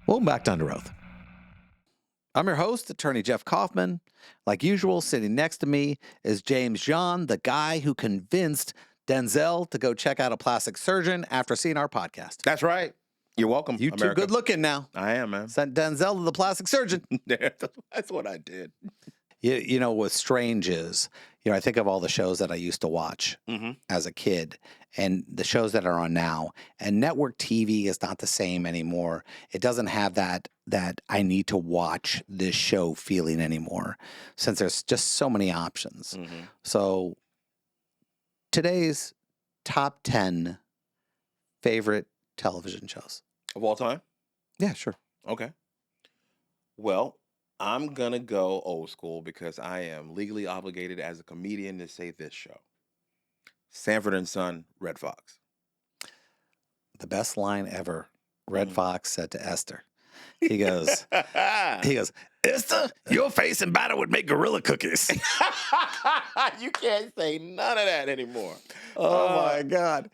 Welcome back to Under Oath. I'm your host, attorney Jeff Kaufman. Like usual, sitting next to me is James John, the guy who convinced Denzel to go check out a plastic surgeon after seeing our podcast. That's right. You're welcome, You America. too good looking now. I am, man. Sent Denzel to the plastic surgeon. That's what I did. You know what's strange is, I think of all the shows that I used to watch as a kid and the shows that are on now. And network TV is not the same anymore. It doesn't have that I need to watch this show feeling anymore since there's just so many options. So today's top 10 favorite television shows. Of all time? Yeah, sure. Okay. Well, I'm going to go old school because I am legally obligated as a comedian to say this show. Sanford and Son, Red Fox. The best line ever. Red Fox said to Esther. He goes, Esther, your face and batter would make gorilla cookies. You can't say none of that anymore. Oh, my God.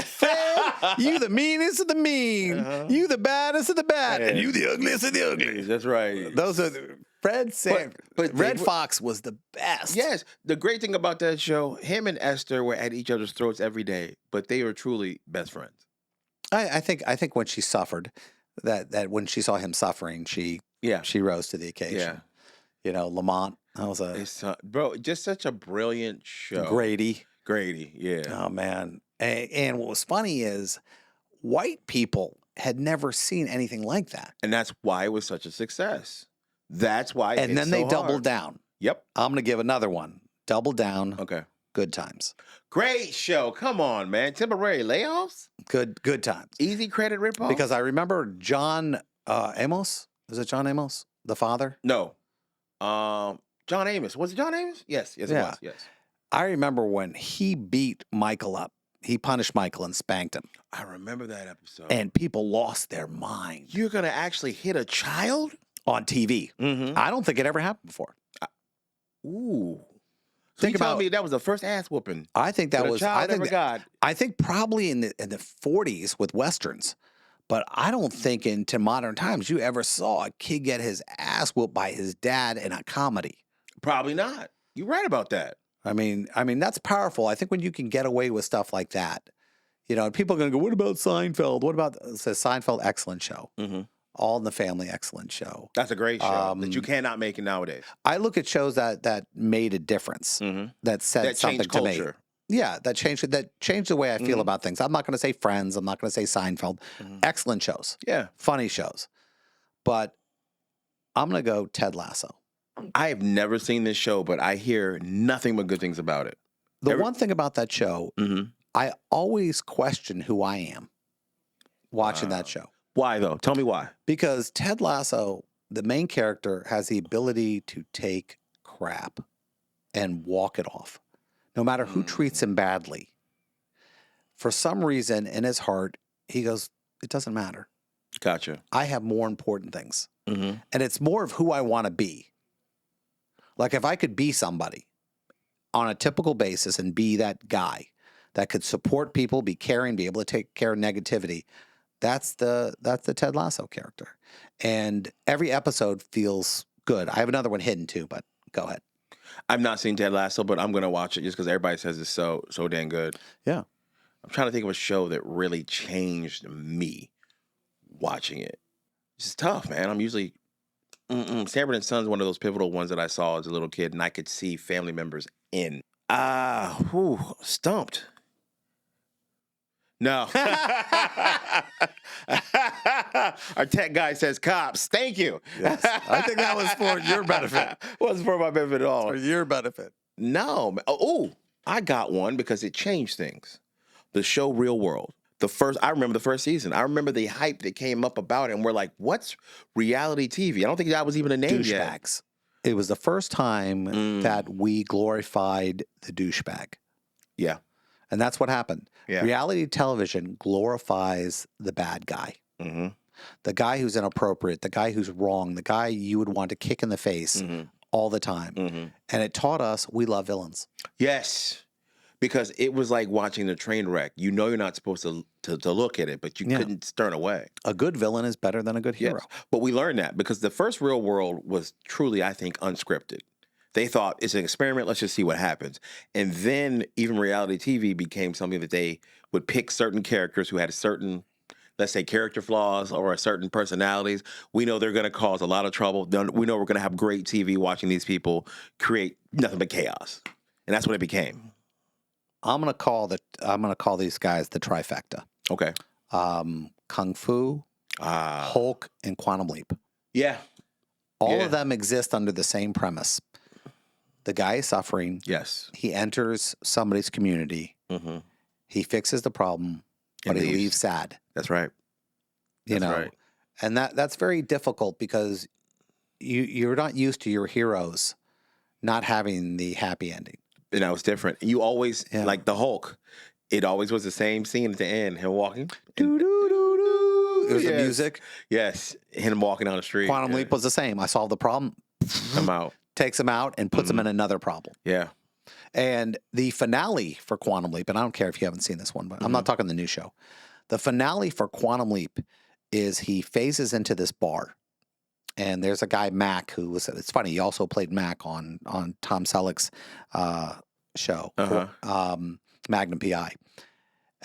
Fred, you the meanest of the mean. You the baddest of the bad. And you the ugliest of the ugly. That's right. Those are Fred Sanford. But Red Fox was the best. Yes. The great thing about that show, him and Esther were at each other's throats every day, but they were truly best friends. I think when she suffered, that when she saw him suffering, she rose to the occasion. Yeah. Lamont, that was just such a brilliant show. Grady, yeah. Oh man. And what was funny is white people had never seen anything like that. And that's why it was such a success. That's why And then they doubled down. Yep. I'm going to give another one. Double down. Okay. Good times. Great show. Come on, man. Temporary layoffs? Good times. Easy credit ripoff? Because I remember John Amos. Is it John Amos? The father? No. John Amos. Was it John Amos? Yes, it was. Yes. I remember when he beat Michael up. He punished Michael and spanked him. I remember that episode. And people lost their mind. You're going to actually hit a child? On TV. I don't think it ever happened before. Ooh. So you tell me that was the first ass whooping. I think that was. I think probably in the 40s with westerns, but I don't think into modern times you ever saw a kid get his ass whooped by his dad in a comedy. Probably not. You're right about that. I mean that's powerful. I think when you can get away with stuff like that, people are going to go, "What about Seinfeld? What about?" Says Seinfeld, excellent show. All in the Family, excellent show. That's a great show that you cannot make it nowadays. I look at shows that made a difference, that said something to me. Yeah, that changed the way I feel about things. I'm not going to say Friends. I'm not going to say Seinfeld. Excellent shows. Yeah. Funny shows. But I'm going to go Ted Lasso. I have never seen this show, but I hear nothing but good things about it. The one thing about that show, I always question who I am watching that show. Why, though? Tell me why. Because Ted Lasso, the main character, has the ability to take crap and walk it off, no matter who treats him badly. For some reason, in his heart, he goes, it doesn't matter. Gotcha. I have more important things. And it's more of who I want to be. Like if I could be somebody on a typical basis and be that guy that could support people, be caring, be able to take care of negativity, that's the Ted Lasso character. And every episode feels good. I have another one hidden too, but go ahead. I've not seen Ted Lasso, but I'm going to watch it just because everybody says it's so dang good. Yeah. I'm trying to think of a show that really changed me watching it. It's just tough, man. I'm usually... Sanford and Son's one of those pivotal ones that I saw as a little kid, and I could see family members in. Stumped. No. Our tech guy says cops. Thank you. Yes. I think that was for your benefit. Wasn't for my benefit at all. For your benefit. No. Oh, I got one because it changed things. The show Real World. I remember the first season. I remember the hype that came up about it, and we're like, what's reality TV? I don't think that was even a name yet. Douchebags. It was the first time that we glorified the douchebag. Yeah. And that's what happened. Yeah. Reality television glorifies the bad guy. The guy who's inappropriate, the guy who's wrong, the guy you would want to kick in the face all the time. And it taught us we love villains. Yes. because it was like watching the train wreck. You know you're not supposed to look at it, but you couldn't turn away. A good villain is better than a good hero. Yes. But we learned that because the first Real World was truly, I think, unscripted. They thought it's an experiment. Let's just see what happens. And then even reality TV became something that they would pick certain characters who had certain, let's say, character flaws or certain personalities. We know they're going to cause a lot of trouble. We know we're going to have great TV watching these people create nothing but chaos. And that's what it became. I'm gonna call these guys the trifecta. Okay. Kung Fu, Hulk, and Quantum Leap. Yeah. All of them exist under the same premise. The guy is suffering. Yes. He enters somebody's community. Mm-hmm. He fixes the problem, but he leaves sad. That's right. You know, right. And that's very difficult because you're not used to your heroes not having the happy ending. And that was different. You always, like the Hulk, it always was the same scene at the end, him walking. It was the music. Yes, him walking down the street. Quantum Leap was the same. I solved the problem. I'm out. Takes him out and puts him in another problem. Yeah. And the finale for Quantum Leap, and I don't care if you haven't seen this one, but I'm not talking the new show. The finale for Quantum Leap is he phases into this bar. And there's a guy, Mac, who was, it's funny, he also played Mac on Tom Selleck's show, Magnum P.I.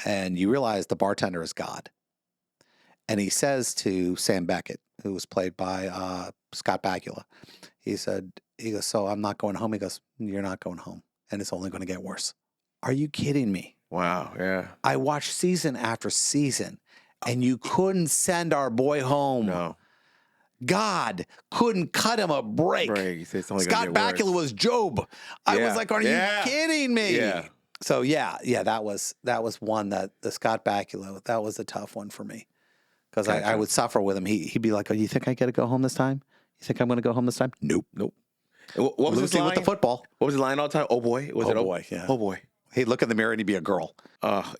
And you realize the bartender is God. And he says to Sam Beckett, who was played by Scott Bakula, he goes, so I'm not going home. He goes, you're not going home. And it's only going to get worse. Are you kidding me? Wow, yeah. I watched season after season, and you couldn't send our boy home. No. God couldn't cut him a break. Scott Bakula was Job. I was like, are you kidding me? Yeah. So that was one that the Scott Bakula, that was a tough one for me. Because I would suffer with him. He'd be like, oh, you think I get to go home this time? You think I'm going to go home this time? Nope. What was his line? With the football. What was his line all the time? Oh boy. Was it boy? Yeah. Oh boy. He'd look in the mirror and he'd be a girl.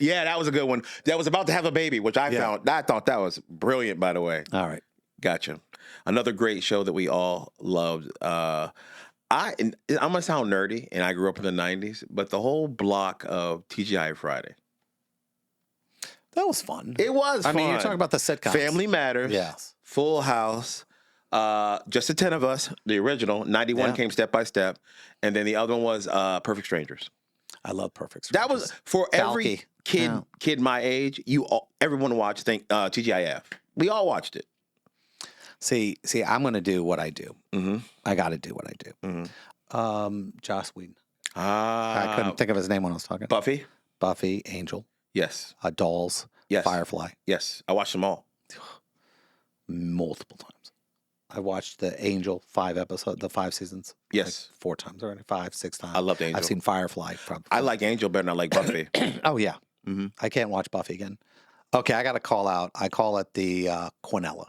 Yeah, that was a good one. That was about to have a baby, which I found. I thought that was brilliant, by the way. All right. Gotcha. Another great show that we all loved. I'm going to sound nerdy, and I grew up in the 90s, but the whole block of TGI Friday. That was fun. It was fun. I mean, you're talking about the sitcoms. Family Matters. Yes. Full House. Just the 10 of Us, the original. 91 came Step by Step. And then the other one was Perfect Strangers. I love Perfect Strangers. That was for every kid my age. Everyone watched TGIF. We all watched it. See, I'm going to do what I do. Mm-hmm. I got to do what I do. Mm-hmm. Joss Whedon. I couldn't think of his name when I was talking. Buffy, Angel. Yes. Dolls. Yes. Firefly. Yes. I watched them all. Multiple times. I watched the Angel 5 seasons. Yes. Like 4 times already. 5, 6 times. I loved Angel. I've seen Firefly. I like Angel better than I like Buffy. Oh, yeah. Mm-hmm. I can't watch Buffy again. Okay, I got to call out. I call it the Quinella.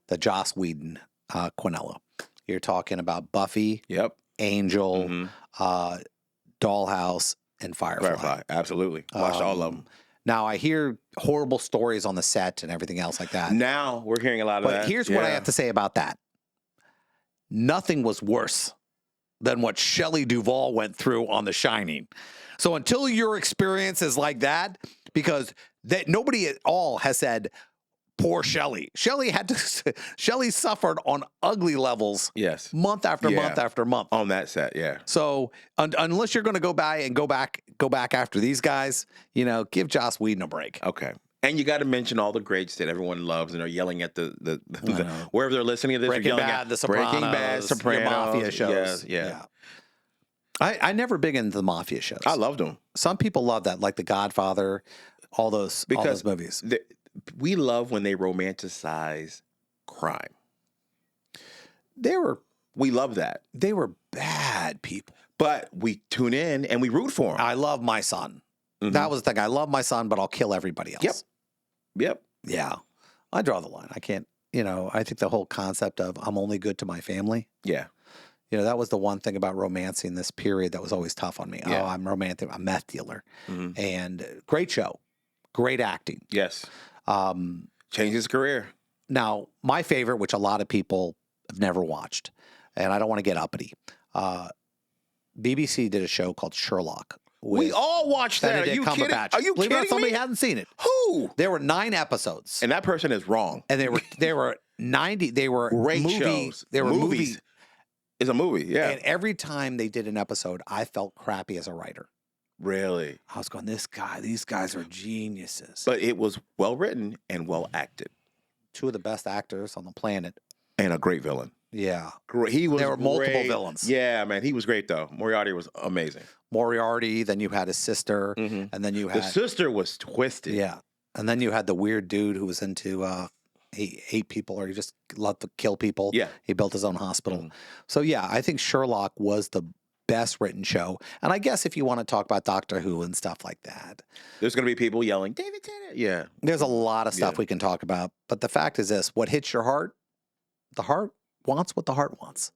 The Joss Whedon Quinella. You're talking about Buffy, Angel, Dollhouse, and Firefly. Absolutely. Watched all of them. Now, I hear horrible stories on the set and everything else like that. Now, we're hearing a lot of that. But here's what I have to say about that. Nothing was worse than what Shelley Duvall went through on The Shining. So until your experience is like that, because nobody at all has said, poor Shelley. Shelley suffered on ugly levels. Yes. Month after month after month. On that set, yeah. So unless you're going to go back after these guys, give Joss Whedon a break. Okay. And you got to mention all the greats that everyone loves and are yelling at the wherever they're listening to this. Breaking Bad, The Sopranos, your Mafia shows. Yeah. I never big into the Mafia shows. I loved them. Some people love that, like The Godfather, all those movies. We love when they romanticize crime. We love that. They were bad people. But we tune in and we root for them. I love my son. Mm-hmm. That was the thing. I love my son, but I'll kill everybody else. Yep. Yeah. I draw the line. I can't, I think the whole concept of I'm only good to my family. Yeah. That was the one thing about romancing this period that was always tough on me. Yeah. Oh, I'm romantic. I'm a meth dealer. Mm-hmm. And great show. Great acting. Yes. Changed his career. Now, my favorite, which a lot of people have never watched, and I don't want to get uppity, BBC did a show called Sherlock. We with all watched that. Are Benedict you kidding? Cumberbatch. Are you Believe it or not, kidding somebody me? hadn't seen it. Who? There were 9 episodes, And that person is wrong. and they were 90. They were Great movie. shows. They were Movies. movie. It's a movie, yeah. And every time they did an episode, I felt crappy as a writer. Really? I was going, these guys are geniuses. But it was well written and well acted. 2 of the best actors on the planet. And a great villain. Yeah. Great. He was There were multiple great. villains. Yeah, man. He was great, though. Moriarty was amazing. Moriarty, then you had his sister, Mhm. and then you The had... sister was twisted. Yeah. And then you had the weird dude who was into... he ate people, or he just loved to kill people. Yeah. He built his own hospital. Mhm. So, yeah, I think Sherlock was the best written show. And I guess if you want to talk about Doctor Who and stuff like that, There's going to be people yelling, David Tennant. Yeah. there's a lot of stuff Yeah. we can talk about. But the fact is this, what hits your heart, the heart wants what the heart wants.